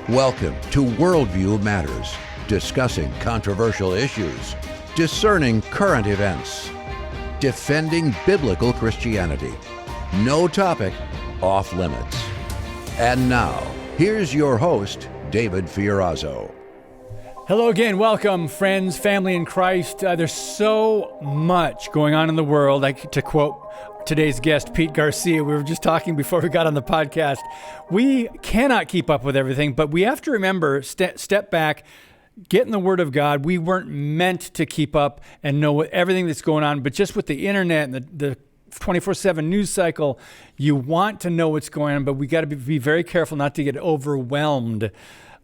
Welcome to Worldview Matters, discussing controversial issues, discerning current events, defending biblical Christianity. No topic off limits. And now, here's your host, David Fiorazzo. Hello again. Welcome, friends, family in Christ. There's so much going on in the world. Like to quote today's guest, Pete Garcia, we were just talking before we got on the podcast. We cannot keep up with everything, but we have to remember, step back, get in the Word of God. We weren't meant to keep up and know everything that's going on, but just with the internet and the 24/7 news cycle, you want to know what's going on, but we got to be very careful not to get overwhelmed.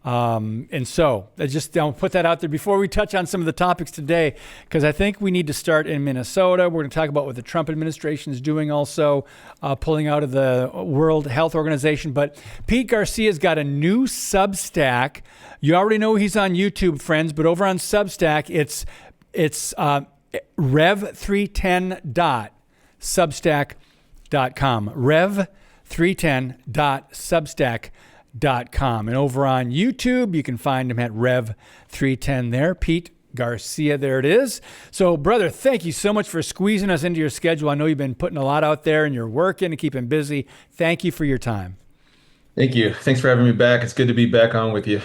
And so I'll put that out there before we touch on some of the topics today, because I think we need to start in Minnesota. We're going to talk about what the Trump administration is doing also, pulling out of the World Health Organization. But Pete Garcia's got a new Substack. You already know he's on YouTube, friends, but over on Substack, it's rev310.substack.com. rev310.substack.com. And over on YouTube, you can find him at Rev310 there. Pete Garcia, there it is. So, brother, thank you so much for squeezing us into your schedule. I know you've been putting a lot out there and you're working and keeping busy. Thank you for your time. Thank you. Thanks for having me back. It's good to be back on with you.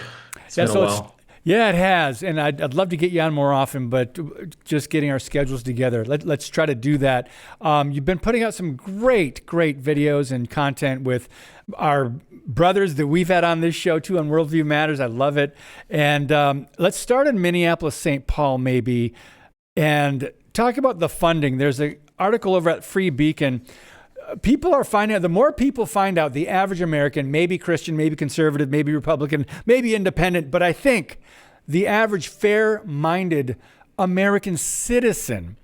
It's been a while. Yeah, it has. And I'd love to get you on more often, but just getting our schedules together. Let's try to do that. You've been putting out some great videos and content with our brothers that we've had on this show too on Worldview Matters. I love it. And let's start in Minneapolis, St. Paul, maybe, and talk about the funding. There's an article over at Free Beacon. People are finding out, the more people find out, the average American, maybe Christian, maybe conservative, maybe Republican, maybe independent, but I think the average fair-minded American citizen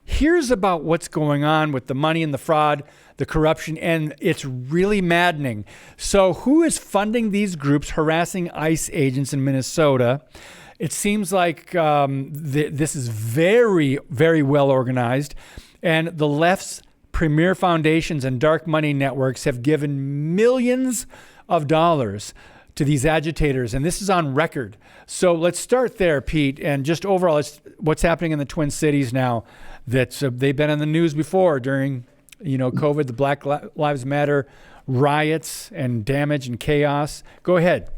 hears about what's going on with the money and the fraud, the corruption, and it's really maddening. So who is funding these groups harassing ICE agents in Minnesota? It seems like this is very, very well organized, and the left's premier foundations and dark money networks have given millions of dollars to these agitators, and this is on record. So let's start there, Pete, and just overall, what's happening in the Twin Cities now. That they've been in the news before during, COVID, the Black Lives Matter riots and damage and chaos. Go ahead.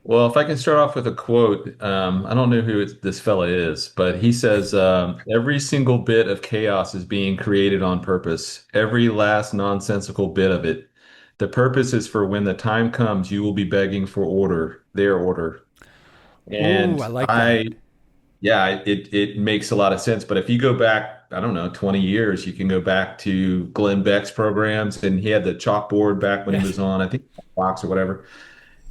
Well, if I can start off with a quote, I don't know who this fella is, but he says, every single bit of chaos is being created on purpose, every last nonsensical bit of it. The purpose is for when the time comes, you will be begging for order, their order. And ooh, I like that. Yeah, it makes a lot of sense. But if you go back, I don't know, 20 years, you can go back to Glenn Beck's programs, and he had the chalkboard back when he was on, I think, Fox or whatever.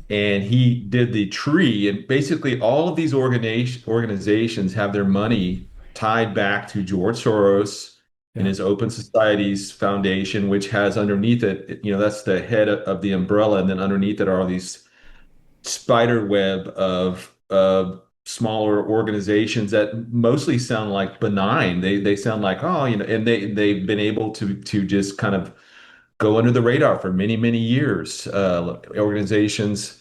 And he did the tree, and basically all of these organizations have their money tied back to George Soros and his Open Societies Foundation, which has underneath it, that's the head of the umbrella, and then underneath it are all these spider web of smaller organizations that mostly sound like benign. They sound like, and they've been able to just kind of go under the radar for many, many years. Organizations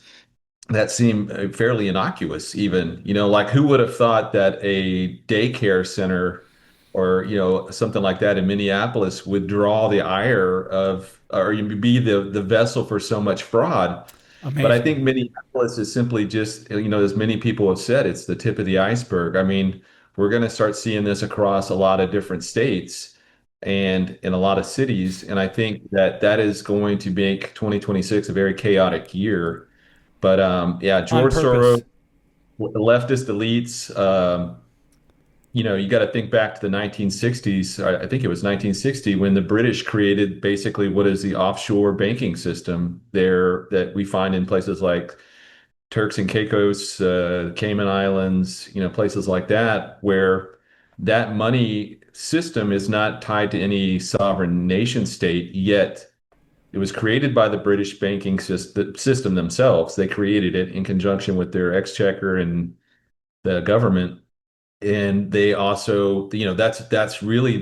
that seem fairly innocuous, even, like who would have thought that a daycare center or, something like that in Minneapolis would draw the ire of, or be the vessel for so much fraud. Amazing. But I think Minneapolis is simply just, as many people have said, it's the tip of the iceberg. I mean, we're going to start seeing this across a lot of different states and in a lot of cities. And I think that is going to make 2026 a very chaotic year. But George Soros, leftist elites, you got to think back to the 1960s. I think it was 1960 when the British created basically what is the offshore banking system there that we find in places like Turks and Caicos, Cayman Islands, places like that, where that money system is not tied to any sovereign nation state, yet it was created by the British banking system themselves. They created it in conjunction with their exchequer and the government. And they also, that's really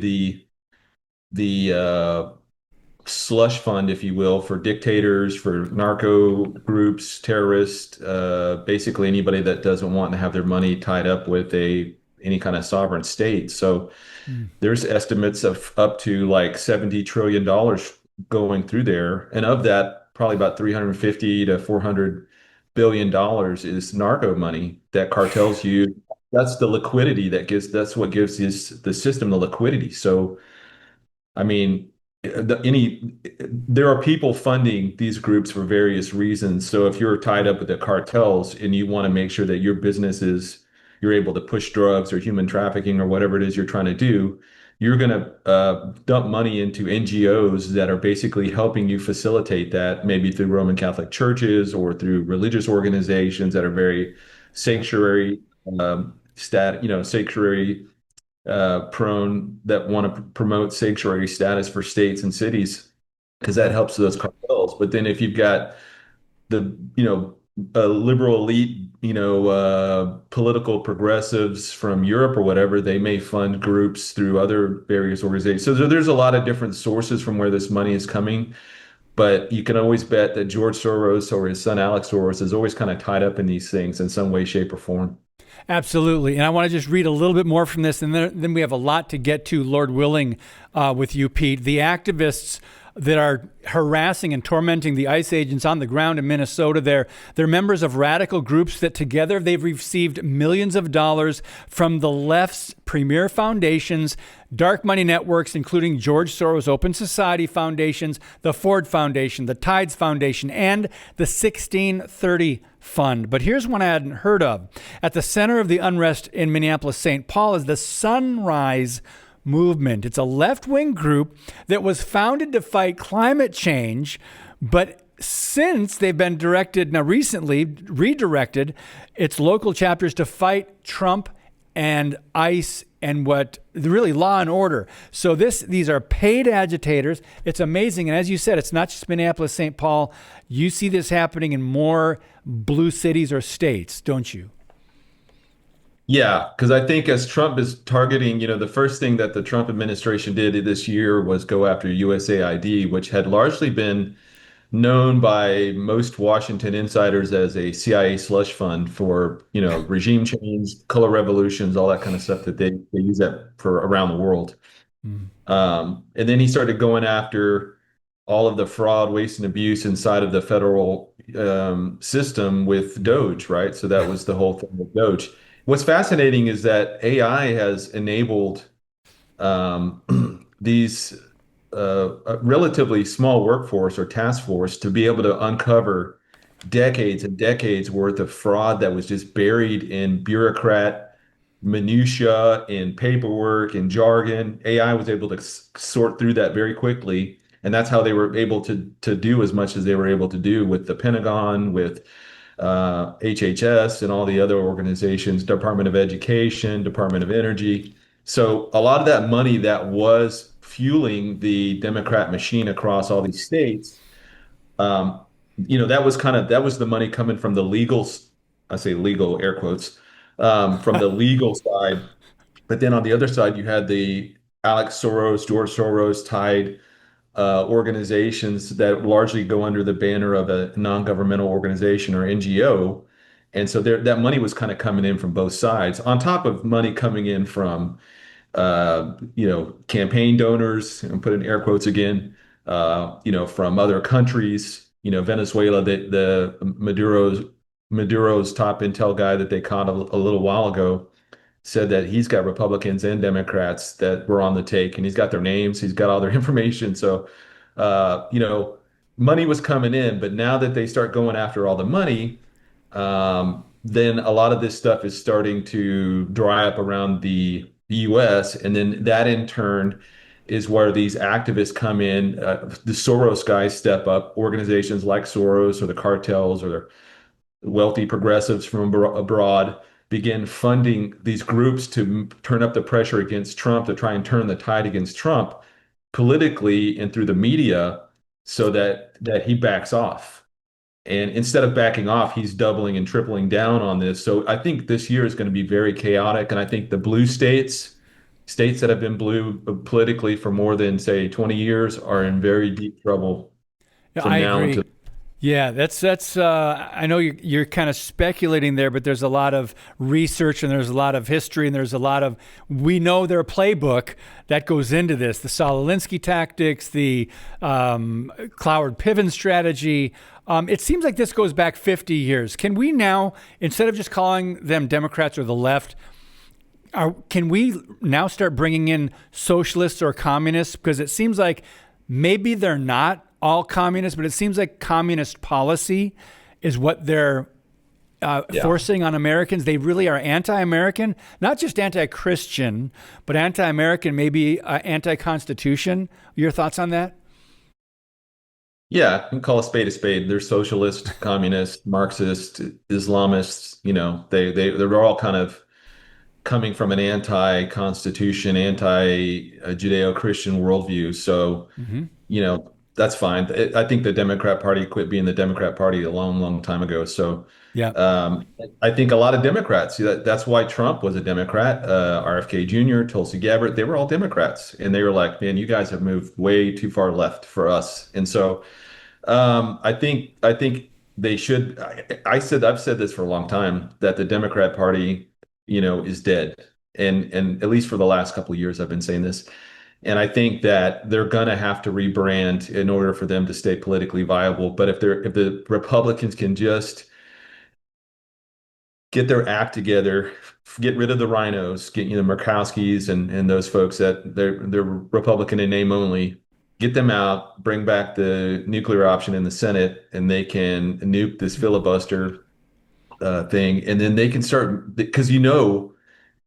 the slush fund, if you will, for dictators, for narco groups, terrorists, basically anybody that doesn't want to have their money tied up with any kind of sovereign state. So Mm. there's estimates of up to like $70 trillion going through there. And of that, probably about 350 to 400 billion dollars is narco money that cartels use. That's the liquidity that's what gives the system the liquidity. So I mean, there are people funding these groups for various reasons. So if you're tied up with the cartels and you want to make sure that your business you're able to push drugs or human trafficking or whatever it is you're trying to do, you're going to dump money into NGOs that are basically helping you facilitate that, maybe through Roman Catholic churches or through religious organizations that are very sanctuary sanctuary prone, that want to promote sanctuary status for states and cities because that helps those cartels. But then if you've got the, a liberal elite, political progressives from Europe or whatever, they may fund groups through other various organizations. So there's a lot of different sources from where this money is coming. But you can always bet that George Soros or his son Alex Soros is always kind of tied up in these things in some way, shape, or form. Absolutely. And I want to just read a little bit more from this, and then we have a lot to get to, Lord willing, with you, Pete. The activists that are harassing and tormenting the ICE agents on the ground in Minnesota, they're members of radical groups that together they've received millions of dollars from the left's premier foundations, dark money networks, including George Soros Open Society Foundations, the Ford Foundation, the Tides Foundation, and the 1630 Fund. But here's one I hadn't heard of. At the center of the unrest in Minneapolis-St. Paul is the Sunrise Movement. It's a left-wing group that was founded to fight climate change, but since they've been recently redirected its local chapters to fight Trump and ICE and really law and order. So these are paid agitators. It's amazing. And as you said, it's not just Minneapolis, St. Paul. You see this happening in more blue cities or states, don't you? Yeah, because I think as Trump is targeting, the first thing that the Trump administration did this year was go after USAID, which had largely been known by most Washington insiders as a CIA slush fund for, regime change, color revolutions, all that kind of stuff that they use that for around the world. Mm. And then he started going after all of the fraud, waste, and abuse inside of the federal system with Doge, right? So that was the whole thing with Doge. What's fascinating is that AI has enabled these a relatively small workforce or task force to be able to uncover decades and decades worth of fraud that was just buried in bureaucrat minutia, in paperwork, in jargon. AI was able to sort through that very quickly, and that's how they were able to do as much as they were able to do with the Pentagon, with HHS and all the other organizations, Department of Education, Department of Energy. So a lot of that money that was fueling the Democrat machine across all these states, that was the money coming from the legal, I say legal air quotes, from the legal side. But then on the other side, you had the Alex Soros, George Soros tied organizations that largely go under the banner of a non-governmental organization or NGO. And so that money was kind of coming in from both sides, on top of money coming in from, campaign donors, and put in air quotes again, from other countries, Venezuela, the Maduro's top intel guy that they caught a little while ago said that he's got Republicans and Democrats that were on the take, and he's got their names, he's got all their information. So, money was coming in, but now that they start going after all the money, then a lot of this stuff is starting to dry up around the US. And then that in turn is where these activists come in. The Soros guys step up, organizations like Soros or the cartels or the wealthy progressives from abroad begin funding these groups to turn up the pressure against Trump, to try and turn the tide against Trump politically and through the media so that he backs off. And instead of backing off, he's doubling and tripling down on this. So I think this year is going to be very chaotic. And I think the blue states states that have been blue politically for more than, say, 20 years are in very deep trouble Yeah, from I now agree. until. Yeah, that's. I know you're kind of speculating there, but there's a lot of research and there's a lot of history and there's a lot of we know their playbook that goes into this. The Saul Alinsky tactics, the Cloward Piven strategy. It seems like this goes back 50 years. Can we now, instead of just calling them Democrats or the left, can we now start bringing in socialists or communists? Because it seems like maybe they're not all communists, but it seems like communist policy is what they're forcing on Americans. They really are anti-American, not just anti-Christian, but anti-American, maybe anti-Constitution. Your thoughts on that? Yeah, you can call a spade a spade. They're socialist, communist, Marxist, Islamists. They're all kind of coming from an anti-Constitution, anti-Judeo-Christian worldview. So, Mm-hmm. that's fine. I think the Democrat Party quit being the Democrat Party a long, long time ago. So, Yeah. I think a lot of Democrats, that's why Trump was a Democrat, RFK Jr., Tulsi Gabbard, they were all Democrats. And they were like, man, you guys have moved way too far left for us. And so I think they should. I've said this for a long time that the Democrat Party, is dead, and at least for the last couple of years, I've been saying this. And I think that they're gonna have to rebrand in order for them to stay politically viable. But if the Republicans can just get their act together, get rid of the rhinos, get Murkowski's and those folks that they're Republican in name only, get them out, bring back the nuclear option in the Senate, and they can nuke this filibuster thing, and then they can start because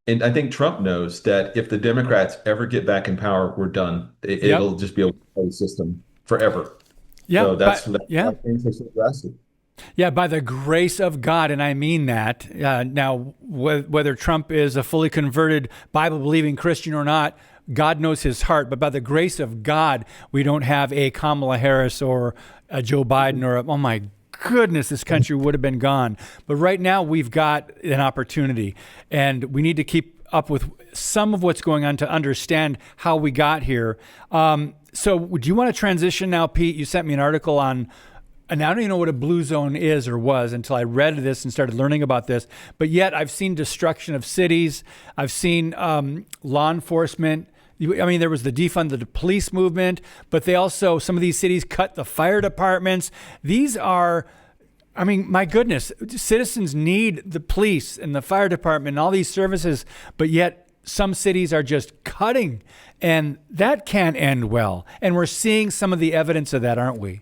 and I think Trump knows that if the Democrats ever get back in power, we're done. Yep. It'll just be a one-party system forever. Yeah. So that's Yeah. why things are so drastic. Yeah, by the grace of God, and I mean that. Now, whether Trump is a fully converted Bible-believing Christian or not, God knows his heart. But by the grace of God, we don't have a Kamala Harris or a Joe Biden or oh my goodness, this country would have been gone. But right now, we've got an opportunity, and we need to keep up with some of what's going on to understand how we got here. So, do you want to transition now, Pete? You sent me an article on. And I don't even know what a blue zone is or was until I read this and started learning about this. But yet I've seen destruction of cities. I've seen law enforcement. I mean, there was the defund the police movement, but they also, some of these cities cut the fire departments. These are, I mean, my goodness, citizens need the police and the fire department and all these services, but yet some cities are just cutting. And that can't end well. And we're seeing some of the evidence of that, aren't we?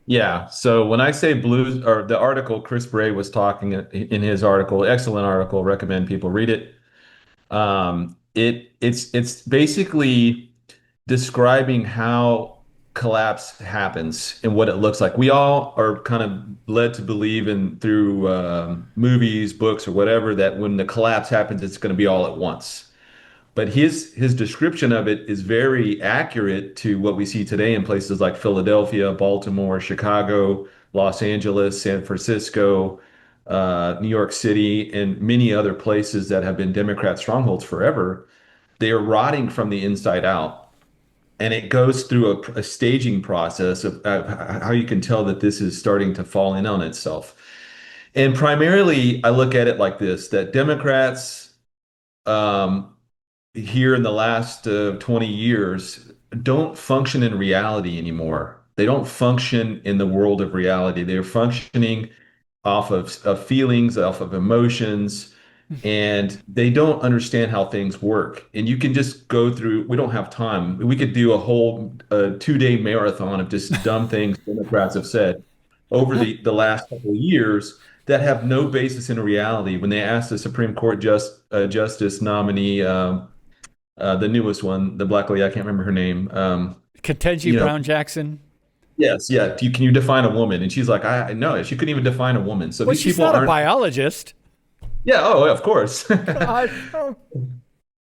Yeah. So when I say blues, or the article Chris Bray was talking in his article, excellent article, recommend people read it. It's basically describing how collapse happens and what it looks like. We all are kind of led to believe in through movies, books, or whatever that when the collapse happens, it's going to be all at once. But his description of it is very accurate to what we see today in places like Philadelphia, Baltimore, Chicago, Los Angeles, San Francisco, New York City, and many other places that have been Democrat strongholds forever. They are rotting from the inside out. And it goes through a staging process of how you can tell that this is starting to fall in on itself. And primarily, I look at it like this, that Democrats, here in the last 20 years don't function in reality anymore. They don't function in the world of reality. They're functioning off of feelings, off of emotions, and they don't understand how things work. And you can just go through, we don't have time. We could do a whole 2-day marathon of just dumb things Democrats have said over the last couple of years that have no basis in reality. When they asked the Supreme Court justice nominee, the newest one, the black lady, I can't remember her name. Ketanji Brown Jackson. Yes, yeah. Can you define a woman? And she's like, I know. She couldn't even define a woman. So Well, these she's people not a aren't. biologist. Yeah. Oh, of course. God, oh.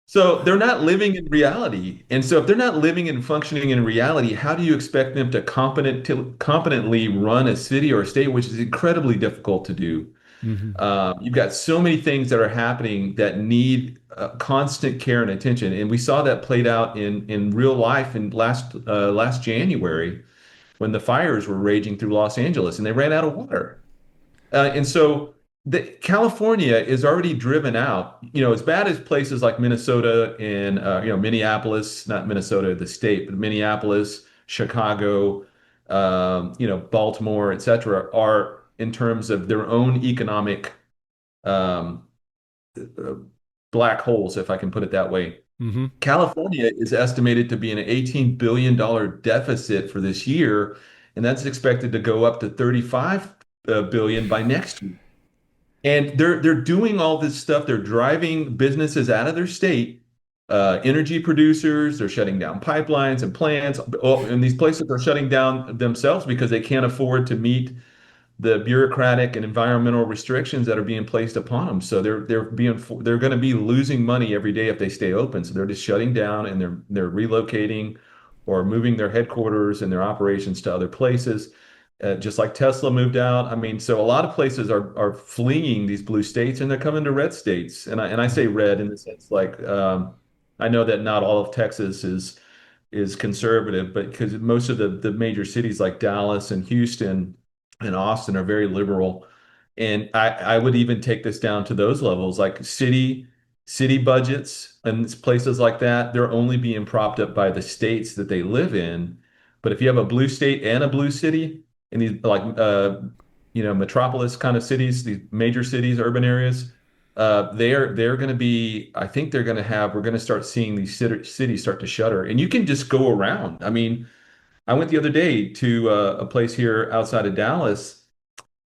So they're not living in reality. And so if they're not living and functioning in reality, how do you expect them to competently run a city or a state, which is incredibly difficult to do? You've got so many things that are happening that need constant care and attention. And we saw that played out in real life in last January when the fires were raging through Los Angeles and they ran out of water. And so California is already driven out, as bad as places like Minnesota and, Minneapolis, not Minnesota, the state, but Minneapolis, Chicago, Baltimore, et cetera, are in terms of their own economic um, black holes, if I can put it that way. California is estimated to be an $18 billion deficit for this year, and that's expected to go up to 35 billion by next year. And they're doing all this stuff. They're driving businesses out of their state, energy producers. They're shutting down pipelines and plants. Oh, and these places are shutting down themselves because they can't afford to meet the bureaucratic and environmental restrictions that are being placed upon them. So they're going to be losing money every day if they stay open. So they're just shutting down and they're relocating or moving their headquarters and their operations to other places. Just like Tesla moved out. I mean, so a lot of places are fleeing these blue states and they're coming to red states. And I say red in the sense like I know that not all of Texas is conservative, but because most of the major cities like Dallas and Houston and Austin are very liberal. And I would even take this down to those levels, like city budgets and places like that. They're only being propped up by the states that they live in. But if you have a blue state and a blue city, in these like metropolis kind of cities, these major cities, urban areas, they're going to be. I think we're going to start seeing these cities start to shutter, and you can just go around. I mean, I went the other day to a place here outside of Dallas,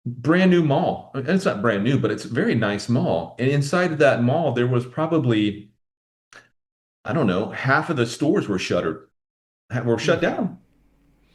brand new mall. And it's not brand new, but it's a very nice mall. And inside of that mall, there was probably, I don't know, half of the stores were shut down.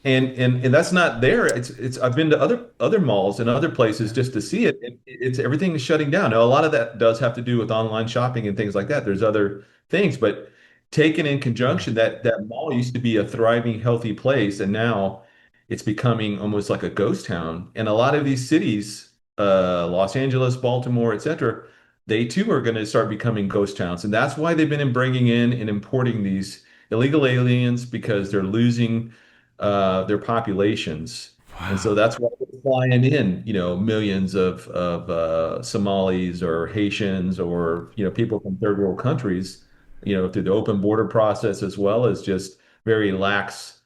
And that's not there. It's I've been to other malls and other places just to see it. It's everything is shutting down. Now, a lot of that does have to do with online shopping and things like that. There's other things, but taken in conjunction, that mall used to be a thriving, healthy place, and now it's becoming almost like a ghost town. And a lot of these cities, Los Angeles, Baltimore, et cetera, they too are going to start becoming ghost towns. And that's why they've been bringing in and importing these illegal aliens because they're losing their populations. Wow. And so that's why they're flying in, millions of Somalis or Haitians or, people from third world countries, through the open border process, as well as just very lax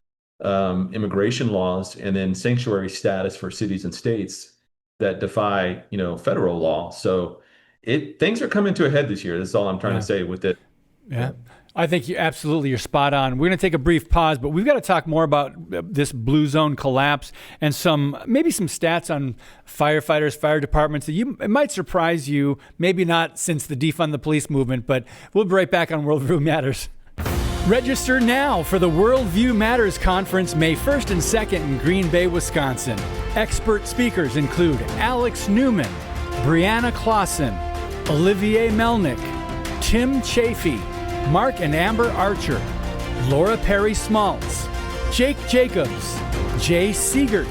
immigration laws and then sanctuary status for cities and states that defy, federal law. So things are coming to a head this year. That's all I'm trying to say with it. Yeah. I think you're spot on. We're going to take a brief pause, but we've got to talk more about this blue zone collapse and maybe some stats on firefighters, fire departments. It might surprise you, maybe not since the defund the police movement, but we'll be right back on Worldview Matters. Register now for the Worldview Matters Conference May 1st and 2nd in Green Bay, Wisconsin. Expert speakers include Alex Newman, Brianna Clausen, Olivier Melnick, Tim Chafee, Mark and Amber Archer, Laura Perry Smaltz, Jake Jacobs, Jay Siegert,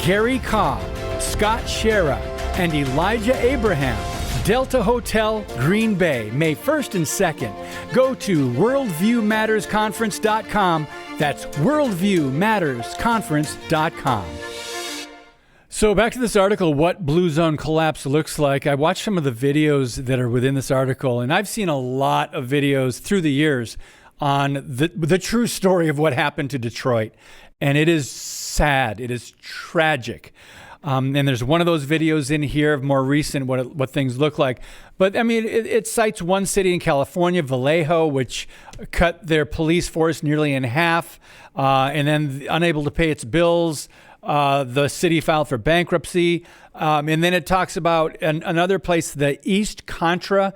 Gary Kaw, Scott Shera, and Elijah Abraham. Delta Hotel, Green Bay, May 1st and 2nd. Go to worldviewmattersconference.com. That's worldviewmattersconference.com. So back to this article, what blue zone collapse looks like. I watched some of the videos that are within this article, and I've seen a lot of videos through the years on the true story of what happened to Detroit. And it is sad. It is tragic. And there's one of those videos in here of more recent, what things look like. But I mean, it cites one city in California, Vallejo, which cut their police force nearly in half, and then unable to pay its bills. The city filed for bankruptcy. And then it talks about another place, the East Contra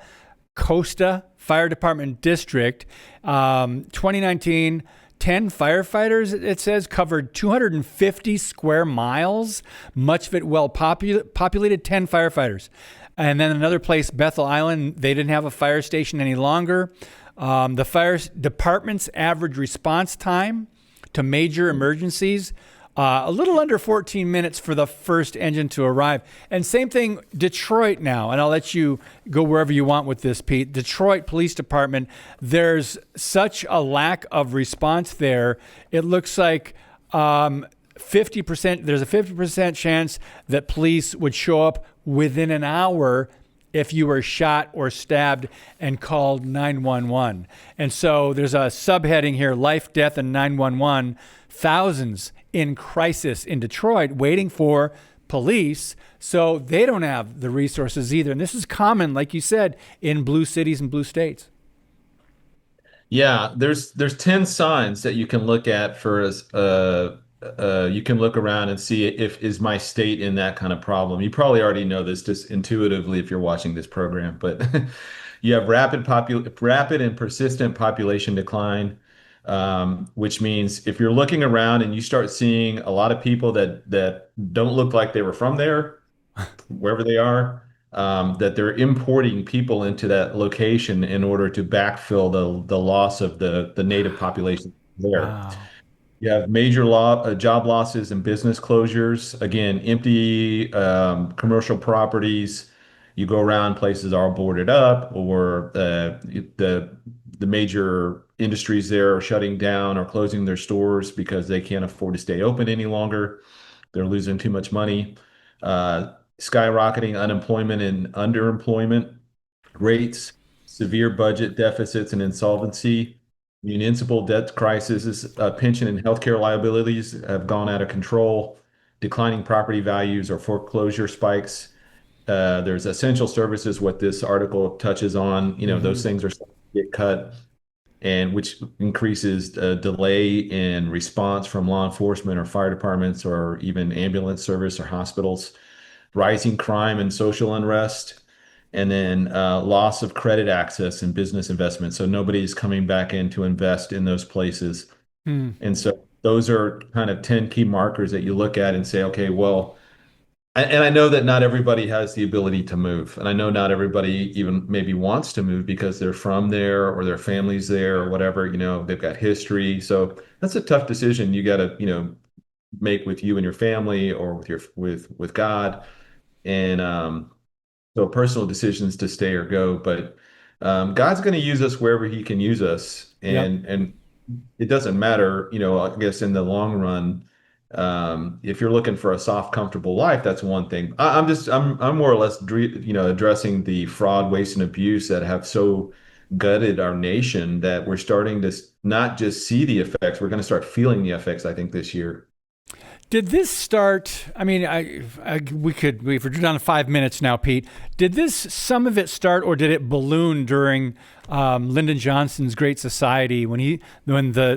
Costa Fire Department District, 2019, 10 firefighters, it says, covered 250 square miles, much of it well populated, 10 firefighters. And then another place, Bethel Island, they didn't have a fire station any longer. The fire department's average response time to major emergencies A little under 14 minutes for the first engine to arrive. And same thing, Detroit now, and I'll let you go wherever you want with this, Pete. Detroit Police Department, there's such a lack of response there. It looks like 50%, there's a 50% chance that police would show up within an hour if you were shot or stabbed and called 911. And so there's a subheading here, life, death, and 911, thousands in crisis in Detroit waiting for police. So they don't have the resources either. And this is common, like you said, in blue cities and blue states. Yeah, there's 10 signs that you can look at for as you can look around and see if is my state in that kind of problem. You probably already know this just intuitively if you're watching this program, but you have rapid and persistent population decline, which means if you're looking around and you start seeing a lot of people that don't look like they were from there, wherever they are, that they're importing people into that location in order to backfill the loss of the native population there. Wow. You have major job losses and business closures. Again, empty commercial properties. You go around, places are boarded up, or the major industries there are shutting down or closing their stores because they can't afford to stay open any longer. They're losing too much money. Skyrocketing unemployment and underemployment rates, severe budget deficits and insolvency, municipal debt crises, pension and healthcare liabilities have gone out of control, declining property values or foreclosure spikes. There's essential services, what this article touches on, those things are starting to get cut, and which increases delay in response from law enforcement or fire departments or even ambulance service or hospitals, rising crime and social unrest, and then loss of credit access and business investment. So nobody's coming back in to invest in those places. And so those are kind of 10 key markers that you look at and say, okay, well, and I know that not everybody has the ability to move. And I know not everybody even maybe wants to move because they're from there or their family's there or whatever, they've got history. So that's a tough decision you got to, make with you and your family or with God. And so personal decisions to stay or go, but God's going to use us wherever He can use us, Yep. and it doesn't matter, I guess in the long run, if you're looking for a soft, comfortable life, that's one thing. I'm more or less, addressing the fraud, waste, and abuse that have so gutted our nation that we're starting to not just see the effects, we're going to start feeling the effects, I think, this year. Did this start? I mean, we're down to 5 minutes now, Pete. Did some of it start, or did it balloon during Lyndon Johnson's Great Society when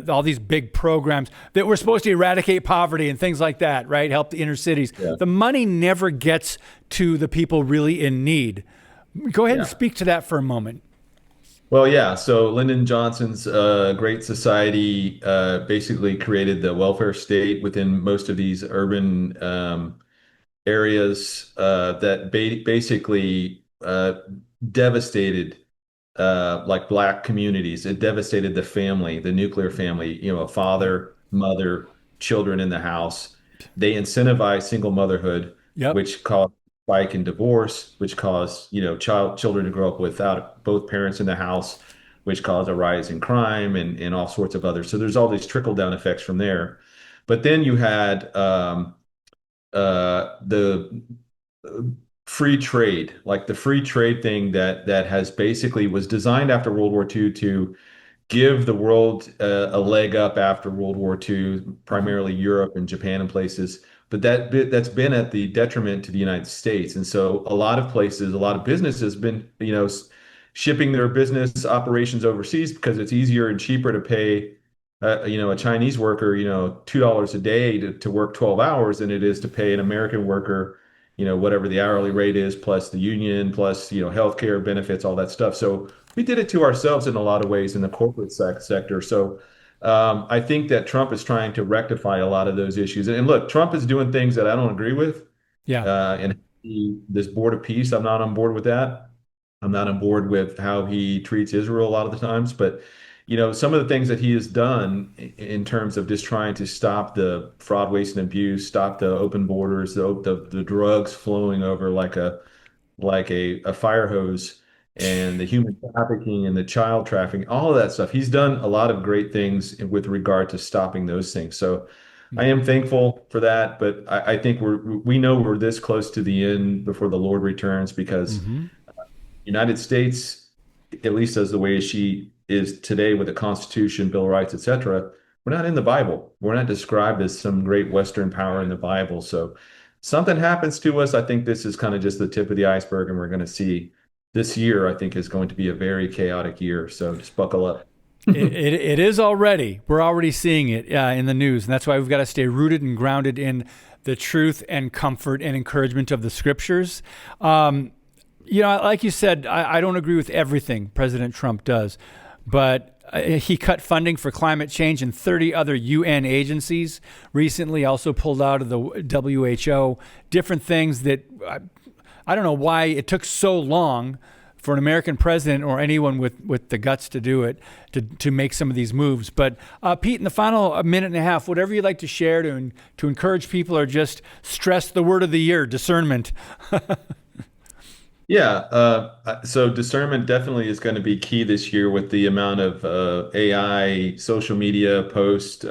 all these big programs that were supposed to eradicate poverty and things like that, right? Help the inner cities. Yeah. The money never gets to the people really in need. Go ahead and speak to that for a moment. Well, yeah. So Lyndon Johnson's Great Society basically created the welfare state within most of these urban areas that basically devastated like Black communities. It devastated the family, the nuclear family, a father, mother, children in the house. They incentivized single motherhood, which caused spike in divorce, which caused, children to grow up without both parents in the house, which caused a rise in crime and all sorts of others. So there's all these trickle down effects from there. But then you had the free trade, like the free trade thing that has basically was designed after World War II to give the world a leg up after World War II, primarily Europe and Japan and places. But that's been at the detriment to the United States. And so a lot of places, a lot of businesses been, shipping their business operations overseas because it's easier and cheaper to pay, a Chinese worker, $2 a day to work 12 hours than it is to pay an American worker, whatever the hourly rate is, plus the union, plus, healthcare benefits, all that stuff. So we did it to ourselves in a lot of ways in the corporate sector. So I think that Trump is trying to rectify a lot of those issues. And look, Trump is doing things that I don't agree with. Yeah. And this board of peace, I'm not on board with that. I'm not on board with how he treats Israel a lot of the times. But, some of the things that he has done in terms of just trying to stop the fraud, waste, and abuse, stop the open borders, the drugs flowing over like a fire hose, and the human trafficking and the child trafficking, all of that stuff. He's done a lot of great things with regard to stopping those things. So I am thankful for that, but I think we know we're this close to the end before the Lord returns, because Mm-hmm. United States, at least as the way she is today with the Constitution, Bill of Rights, etc., we're not in the Bible. We're not described as some great Western power in the Bible. So something happens to us. I think this is kind of just the tip of the iceberg, and we're going to see this year, I think, is going to be a very chaotic year. So just buckle up. It is already. We're already seeing it in the news. And that's why we've got to stay rooted and grounded in the truth and comfort and encouragement of the scriptures. Like you said, I don't agree with everything President Trump does, but he cut funding for climate change and 30 other UN agencies recently, also pulled out of the WHO, different things that I don't know why it took so long for an American president or anyone with the guts to do it, to make some of these moves. But Pete, in the final minute and a half, whatever you'd like to share to encourage people, or just stress the word of the year, discernment. Yeah, so discernment definitely is going to be key this year with the amount of AI, social media posts,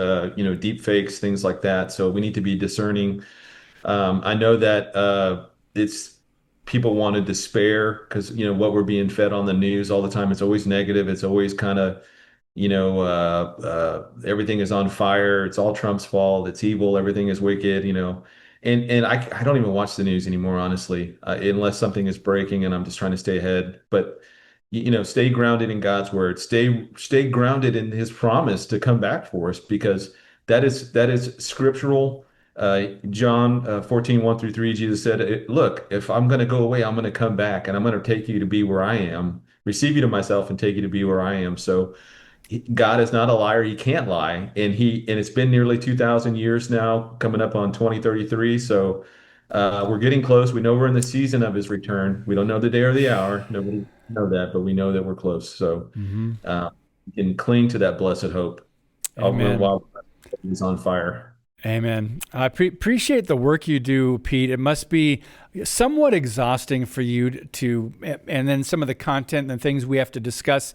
deep fakes, things like that. So we need to be discerning. I know that it's people want to despair because what we're being fed on the news all the time. It's always negative. It's always kind of everything is on fire. It's all Trump's fault. It's evil. Everything is wicked. And I don't even watch the news anymore, honestly, unless something is breaking and I'm just trying to stay ahead. But stay grounded in God's word. Stay grounded in His promise to come back for us, because that is scriptural. John 14:1-3, Jesus said, "Look, if I'm going to go away, I'm going to come back, and I'm going to take you to be where I am, receive you to myself, and take you to be where I am." So God is not a liar. He can't lie. And it's been nearly 2,000 years now, coming up on 2033. So we're getting close. We know we're in the season of His return. We don't know the day or the hour. Nobody know that, but we know that we're close. So we can cling to that blessed hope. Amen. While He's on fire. Amen. I appreciate the work you do, Pete. It must be somewhat exhausting for you and then some of the content and things we have to discuss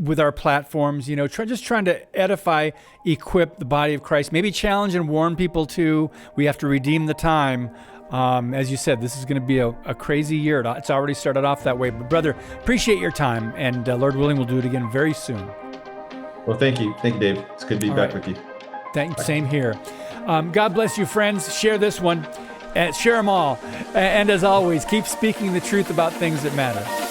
with our platforms, just trying to edify, equip the body of Christ, maybe challenge and warn people too. We have to redeem the time. As you said, this is going to be a crazy year. It's already started off that way. But brother, appreciate your time, and Lord willing, we'll do it again very soon. Well, thank you. Thank you, Dave. It's good to be back with you. Same here. God bless you, friends. Share this one. Share them all. And as always, keep speaking the truth about things that matter.